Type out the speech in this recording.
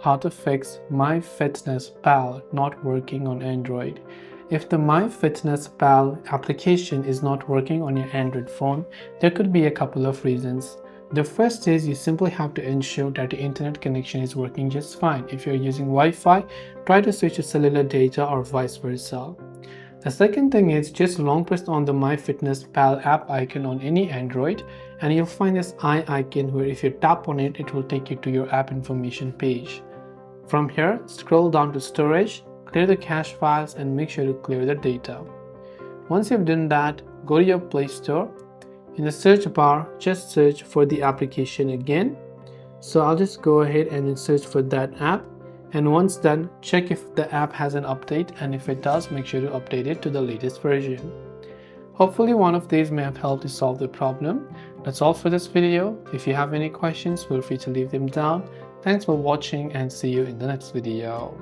how to fix MyFitnessPal not working on Android. If the MyFitnessPal application is not working on your Android phone, there could be a couple of reasons. The first is you simply have to ensure that the internet connection is working just fine. If you're using Wi-Fi, try to switch to cellular data or vice versa. The second thing is just long press on the MyFitnessPal app icon on any Android and you'll find this eye icon where if you tap on it, it will take you to your app information page. From here, scroll down to storage, clear the cache files and make sure to clear the data. Once you've done that, go to your Play Store. In the search bar, just search for the application again. So I'll just go ahead and search for that app. And once done, check if the app has an update, and if it does, make sure to update it to the latest version. Hopefully one of these may have helped you solve the problem. That's all for this video. If you have any questions, feel free to leave them down. Thanks for watching and see you in the next video.